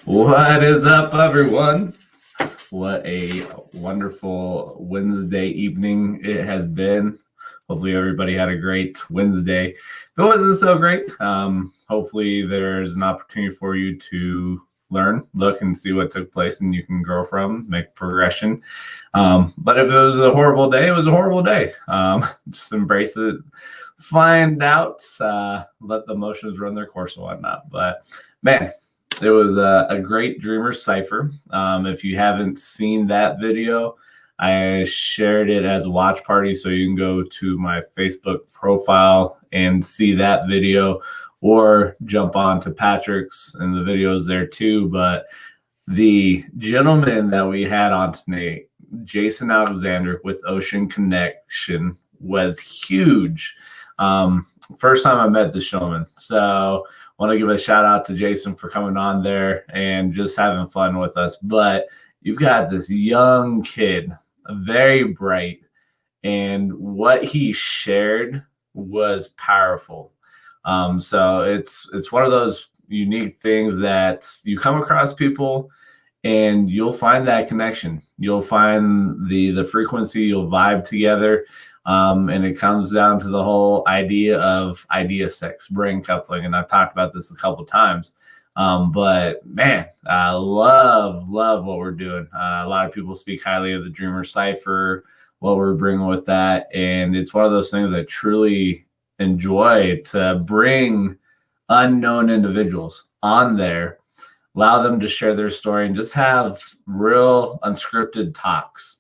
What is up, everyone? What a wonderful Wednesday evening it has been. Hopefully, everybody had a great Wednesday. If it wasn't so great, hopefully, there's an opportunity for you to learn, look, and see what took place, and you can grow from, make progression. But if it was a horrible day, it was a horrible day. Just embrace it, find out, let the emotions run their course and whatnot. But man, it was a great Dreamer Cipher. If you haven't seen that video, I shared it as a watch party, so you can go to my Facebook profile and see that video, or jump on to Patrick's and the videos there too. But the gentleman that we had on tonight, Jason Alexander with Ocean Connection, was huge. First time I met this gentleman. So want to give a shout out to Jason for coming on there and just having fun with us. But you've got this young kid, very bright, and what he shared was powerful. So it's one of those unique things that you come across people and you'll find that connection. You'll find the frequency, you'll vibe together. And it comes down to the whole idea of idea sex, brain coupling. And I've talked about this a couple times. But man, I love what we're doing. A lot of people speak highly of the Dreamer Cipher, what we're bringing with that. And it's one of those things I truly enjoy, to bring unknown individuals on there, allow them to share their story, and just have real unscripted talks,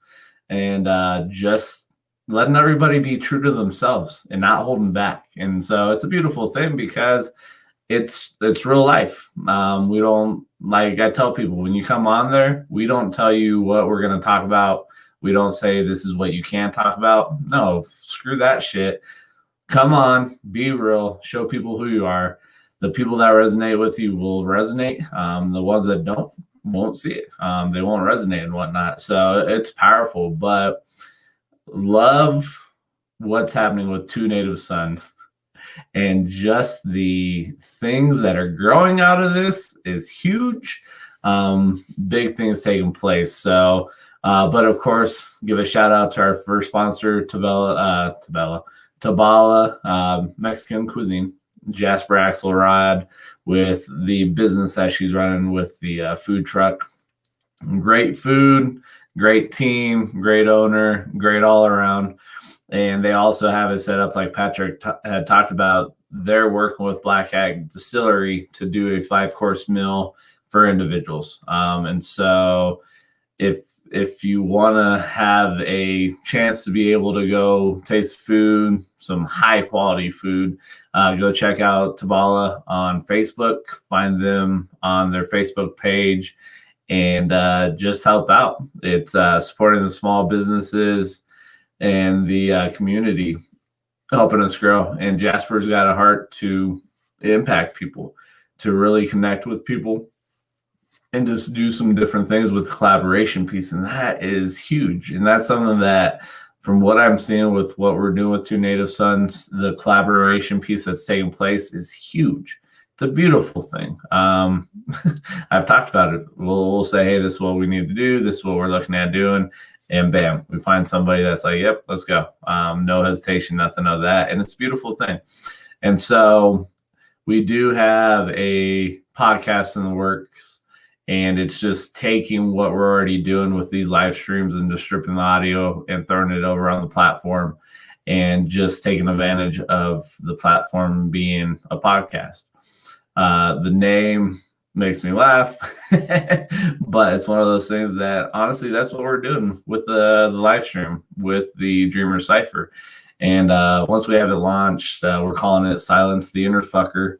and just letting everybody be true to themselves and not holding back. And so it's a beautiful thing, because it's real life. We don't, like I tell people, when you come on there, we don't tell you what we're going to talk about. We don't say this is what you can't talk about. No, screw that shit. Come on, be real, show people who you are. The people that resonate with you will resonate. The ones that don't won't see it. They won't resonate and whatnot. So it's powerful. But love what's happening with Two Native Sons, and just the things that are growing out of this is huge. Big things taking place. So, but of course, give a shout out to our first sponsor, Tabala Mexican Cuisine, Jasper Axelrod, with the business that she's running with the food truck. Great food, great team, great owner, great all around. And they also have it set up, like Patrick had talked about. They're working with Black Hat Distillery to do a 5-course meal for individuals. And so if you want to have a chance to be able to go taste food, some high quality food, go check out Tabala on Facebook, find them on their Facebook page, and just help out. It's supporting the small businesses and the community, helping us grow. And Jasper's got a heart to impact people, to really connect with people, and just do some different things with the collaboration piece. And that is huge. And that's something that, from what I'm seeing with what we're doing with Two Native Sons, the collaboration piece that's taking place is huge. It's a beautiful thing. I've talked about it. We'll say, hey, this is what we need to do. This is what we're looking at doing. And bam, we find somebody that's like, yep, let's go. No hesitation, nothing of that. And it's a beautiful thing. And so we do have a podcast in the works, and it's just taking what we're already doing with these live streams and just stripping the audio and throwing it over on the platform, and just taking advantage of the platform being a podcast. The name makes me laugh, but it's one of those things that, honestly, that's what we're doing with the live stream with the Dreamer Cipher. And once we have it launched, we're calling it Silence the Inner Fucker.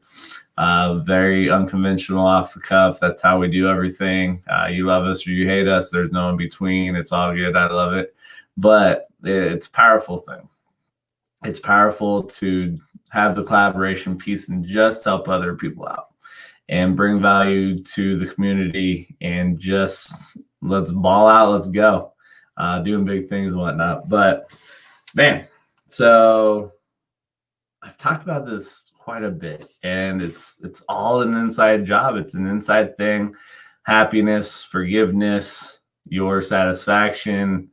Very unconventional, off the cuff. That's how we do everything. You love us or you hate us. There's no in between. It's all good. I love it. But it's a powerful thing. It's powerful to have the collaboration piece and just help other people out and bring value to the community, and just let's ball out. Let's go. Doing big things and whatnot. But man, so I've talked about this quite a bit, and it's all an inside job. It's an inside thing. Happiness, forgiveness, your satisfaction,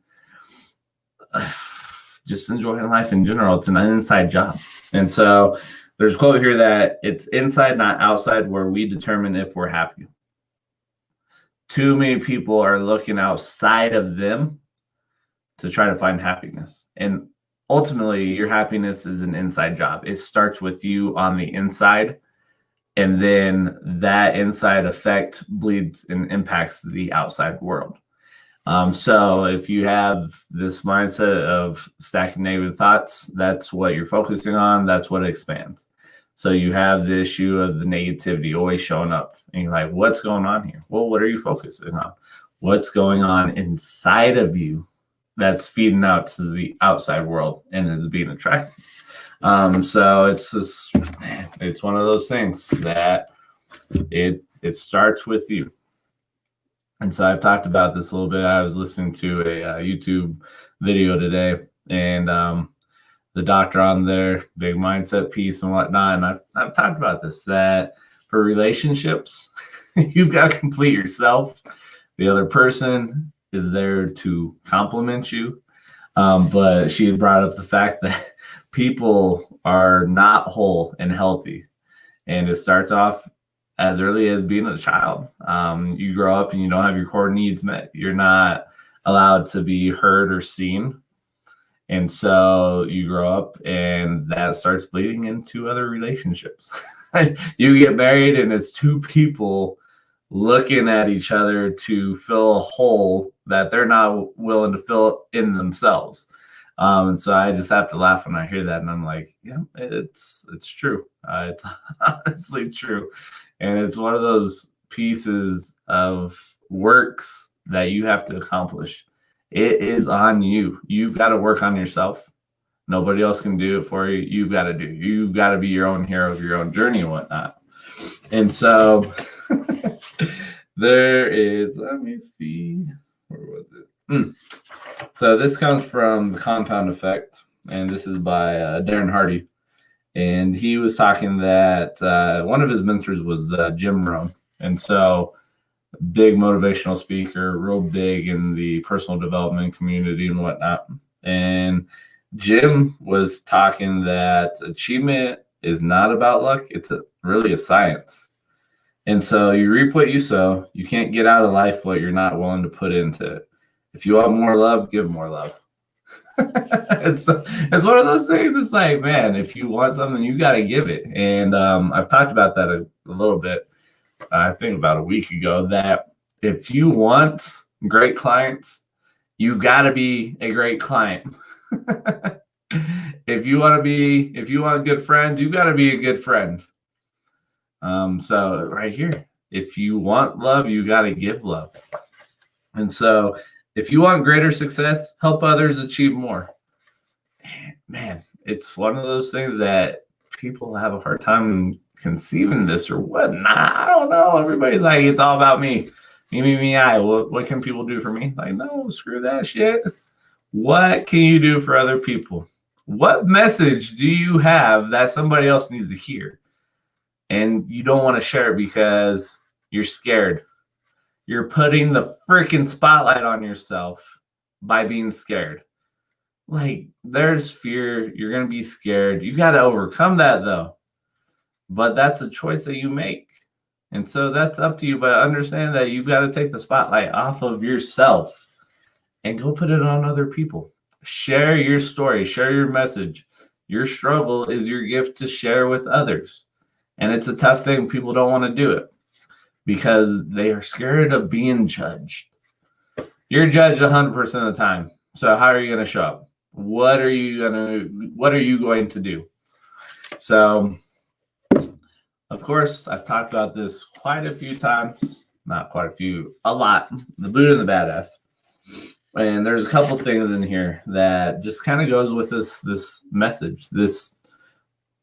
just enjoying life in general. It's an inside job. And so there's a quote here that it's inside, not outside, where we determine if we're happy. Too many people are looking outside of them to try to find happiness. And ultimately, your happiness is an inside job. It starts with you on the inside, and then that inside effect bleeds and impacts the outside world. So if you have this mindset of stacking negative thoughts, that's what you're focusing on. That's what expands. So you have the issue of the negativity always showing up, and you're like, what's going on here? Well, what are you focusing on? What's going on inside of you that's feeding out to the outside world and is being attracted? So it's one of those things that it starts with you. And so I've talked about this a little bit. I was listening to a YouTube video today, and the doctor on there, big mindset piece and whatnot. And I've talked about this, that for relationships, you've got to complete yourself. The other person is there to compliment you. But she had brought up the fact that people are not whole and healthy. And it starts off as early as being a child. You grow up and you don't have your core needs met. You're not allowed to be heard or seen. And so you grow up and that starts bleeding into other relationships. You get married and it's two people looking at each other to fill a hole that they're not willing to fill in themselves. And so I just have to laugh when I hear that. And I'm like, yeah, it's true. It's honestly true. And it's one of those pieces of works that you have to accomplish. It is on you. You've got to work on yourself. Nobody else can do it for you. You've got to do. You've got to be your own hero of your own journey and whatnot. And so there is, let me see, where was it? So this comes from The Compound Effect, and this is by Darren Hardy. And he was talking that one of his mentors was Jim Rohn. And so big motivational speaker, real big in the personal development community and whatnot. And Jim was talking that achievement is not about luck. It's really a science. And so you reap what you sow. You can't get out of life what you're not willing to put into it. If you want more love, give more love. It's one of those things. It's like, man, if you want something, you got to give it. And I've talked about that a little bit. I think about a week ago, that if you want great clients, you've got to be a great client. If you want good friends, you've got to be a good friend. So right here, if you want love, you got to give love. And so if you want greater success, help others achieve more. Man, it's one of those things that people have a hard time conceiving this or whatnot. I don't know. Everybody's like, it's all about me. Me, I. What can people do for me? Like, no, screw that shit. What can you do for other people? What message do you have that somebody else needs to hear? And you don't want to share it because you're scared. You're putting the freaking spotlight on yourself by being scared. Like, there's fear. You're going to be scared. You got to overcome that, though. But that's a choice that you make. And so that's up to you. But understand that you've got to take the spotlight off of yourself and go put it on other people. Share your story. Share your message. Your struggle is your gift to share with others. And it's a tough thing. People don't want to do it because they are scared of being judged. You're judged 100% of the time. So how are you going to show up? What are you going to do? So, of course, I've talked about this quite a few times. Not quite a few, a lot. The Buddha and the Badass. And there's a couple things in here that just kind of goes with this message,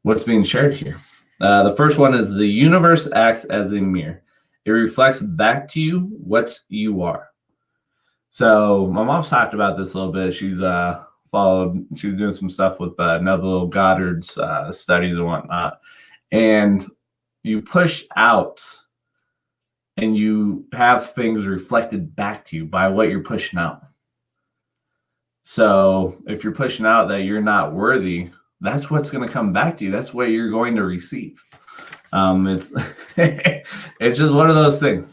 what's being shared here. The first one is the universe acts as a mirror. It reflects back to you what you are. So my mom's talked about this a little bit. She's she's doing some stuff with Neville Goddard's studies and whatnot. And you push out and you have things reflected back to you by what you're pushing out. So if you're pushing out that you're not worthy, that's what's going to come back to you. That's what you're going to receive. It's it's just one of those things.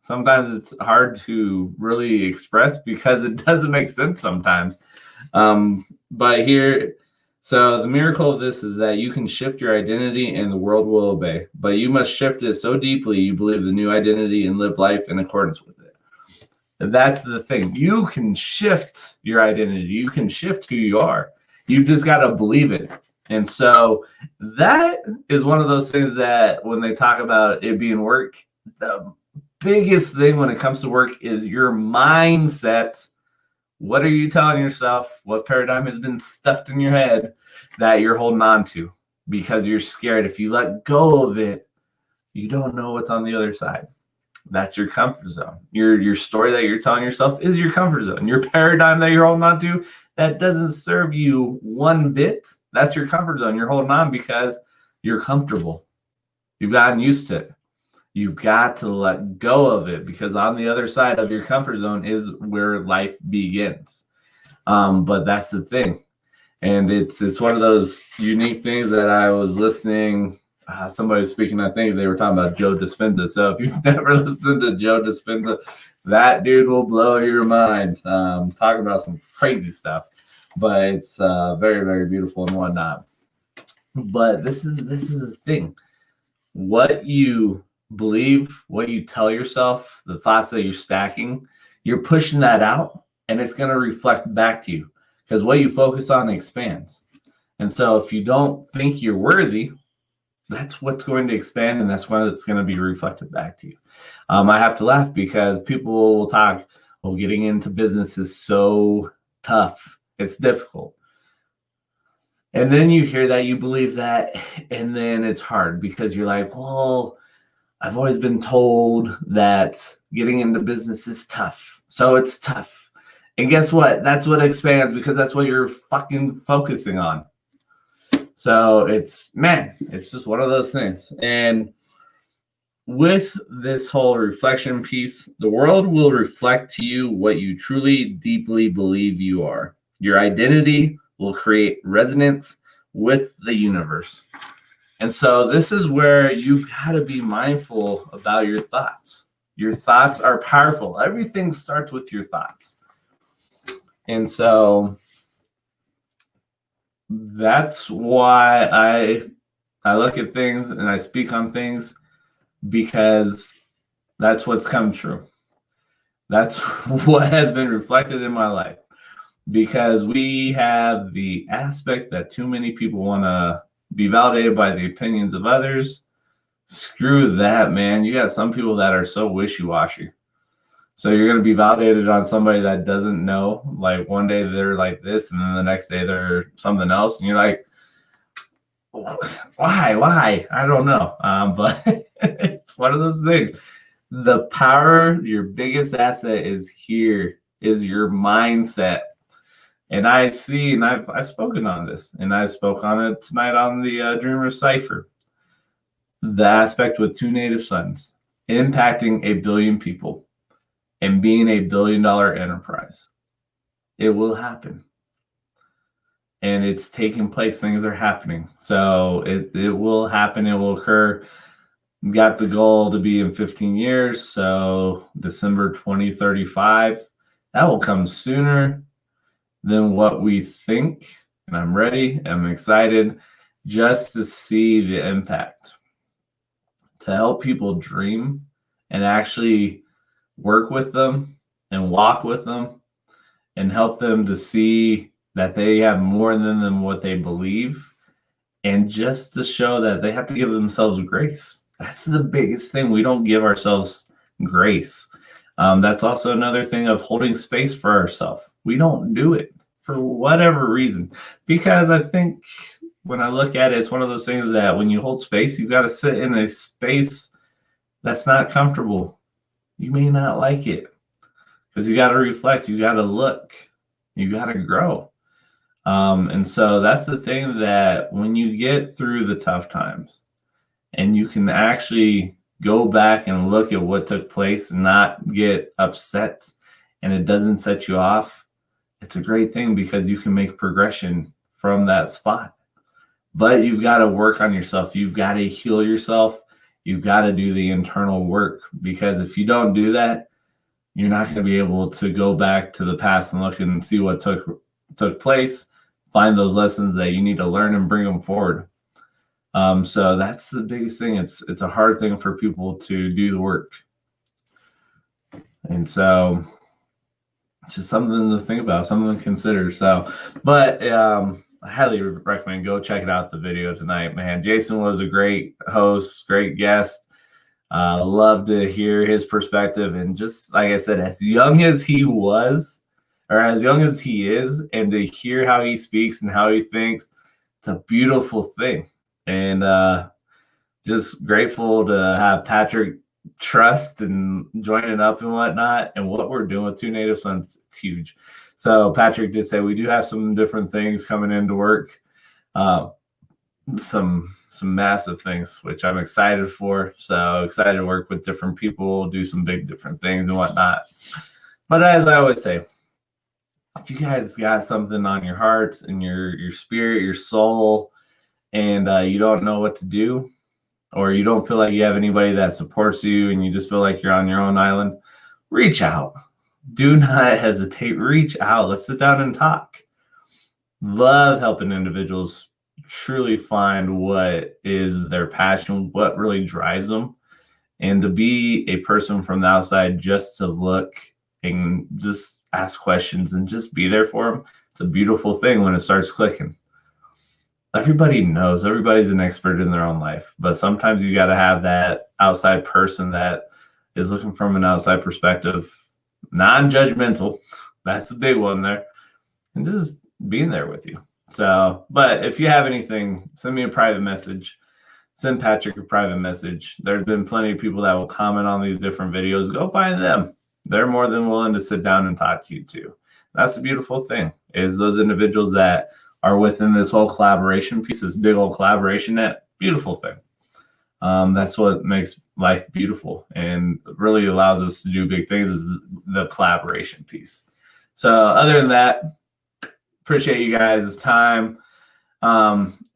Sometimes it's hard to really express because it doesn't make sense sometimes. But here, so the miracle of this is that you can shift your identity and the world will obey. But you must shift it so deeply you believe the new identity and live life in accordance with it. That's the thing. You can shift your identity. You can shift who you are. You've just got to believe it. And so that is one of those things that when they talk about it being work, the biggest thing when it comes to work is your mindset. What are you telling yourself? What paradigm has been stuffed in your head that you're holding on to because you're scared? If you let go of it, you don't know what's on the other side. That's your comfort zone. Your story that you're telling yourself is your comfort zone. Your paradigm that you're holding on to that doesn't serve you one bit, that's your comfort zone. You're holding on because you're comfortable. You've gotten used to it. You've got to let go of it because on the other side of your comfort zone is where life begins. But that's the thing. And it's one of those unique things that I was listening. Somebody was speaking, I think they were talking about Joe Dispenza. So if you've never listened to Joe Dispenza, that dude will blow your mind. Talking about some crazy stuff, but it's very, very beautiful and whatnot. But this is the thing. What you believe, what you tell yourself, the thoughts that you're stacking, you're pushing that out and it's going to reflect back to you because what you focus on expands. And so if you don't think you're worthy, that's what's going to expand and that's when it's going to be reflected back to you. I have to laugh because people will talk, well, getting into business is so tough. It's difficult. And then you hear that, you believe that, and then it's hard because you're like, well, I've always been told that getting into business is tough. So it's tough. And guess what? That's what expands because that's what you're fucking focusing on. So it's just one of those things. And with this whole reflection piece, the world will reflect to you what you truly, deeply believe you are. Your identity will create resonance with the universe. And so this is where you've got to be mindful about your thoughts. Your thoughts are powerful. Everything starts with your thoughts. And so that's why I look at things and I speak on things because that's what's come true. That's what has been reflected in my life because we have the aspect that too many people want to be validated by the opinions of others. Screw that, man. You got some people that are so wishy-washy. So you're going to be validated on somebody that doesn't know. Like one day they're like this and then the next day they're something else. And you're like, why? I don't know. But it's one of those things. The power, your biggest asset is here, is your mindset. And I see, and I've spoken on this, and I spoke on it tonight on the Dreamer Cypher. The aspect with two native sons, impacting 1 billion people. And being a $1 billion enterprise. It will happen. And it's taking place. Things are happening. So it will happen. It will occur. Got the goal to be in 15 years. So December 2035. That will come sooner than what we think. And I'm ready. I'm excited just to see the impact. To help people dream and actually work with them and walk with them and help them to see that they have more than what they believe and just to show that they have to give themselves grace. That's the biggest thing. We don't give ourselves grace. That's also another thing of holding space for ourselves. We don't do it for whatever reason because I think when I look at it, it's one of those things that when you hold space, you got to sit in a space that's not comfortable. You may not like it because you got to reflect, you got to look, you got to grow. And so that's the thing that when you get through the tough times, and you can actually go back and look at what took place and not get upset, and it doesn't set you off, it's a great thing because you can make progression from that spot. But you've got to work on yourself. You've got to heal yourself. You've got to do the internal work, because if you don't do that, you're not going to be able to go back to the past and look and see what took place, find those lessons that you need to learn and bring them forward. So that's the biggest thing. It's a hard thing for people to do the work. And so it's just something to think about, something to consider. So, but I highly recommend go check it out, the video tonight, man. Jason was a great host, great guest. Love to hear his perspective. And just like I said, as young as he was, or as young as he is, and to hear how he speaks and how he thinks, it's a beautiful thing. And just grateful to have Patrick trust and joining up and whatnot. And what we're doing with Two Native Sons, it's huge. So Patrick did say we do have some different things coming into work, some massive things, which I'm excited for. So excited to work with different people, do some big different things and whatnot. But as I always say, if you guys got something on your heart and your spirit, your soul, and you don't know what to do, or you don't feel like you have anybody that supports you and you just feel like you're on your own island, reach out. Do not hesitate. Reach out. Let's sit down and talk. Love helping individuals truly find what is their passion, what really drives them, and to be a person from the outside just to look and just ask questions and just be there for them. It's a beautiful thing when it starts clicking. Everybody knows, everybody's an expert in their own life, but sometimes you got to have that outside person that is looking from an outside perspective, non-judgmental. That's a big one there, and just being there with you. So, but if you have anything, send me a private message, send Patrick a private message. There's been plenty of people that will comment on these different videos. Go find them. They're more than willing to sit down and talk to you too. That's the beautiful thing, is those individuals that are within this whole collaboration piece, this big old collaboration net. Beautiful thing. That's what makes life beautiful and really allows us to do big things, is the collaboration piece. So other than that, appreciate you guys' time.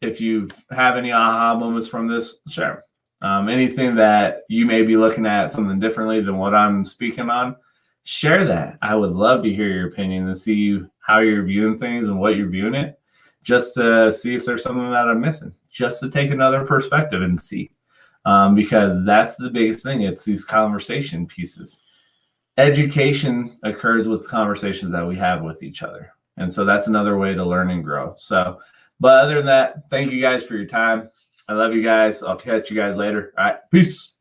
If you have any aha moments from this, share. Anything that you may be looking at something differently than what I'm speaking on, share that. I would love to hear your opinion and see how you're viewing things and what you're viewing it, just to see if there's something that I'm missing, just to take another perspective and see. Because that's the biggest thing. It's these conversation pieces. Education occurs with conversations that we have with each other. And so that's another way to learn and grow. So, but other than that, thank you guys for your time. I love you guys. I'll catch you guys later. All right. Peace.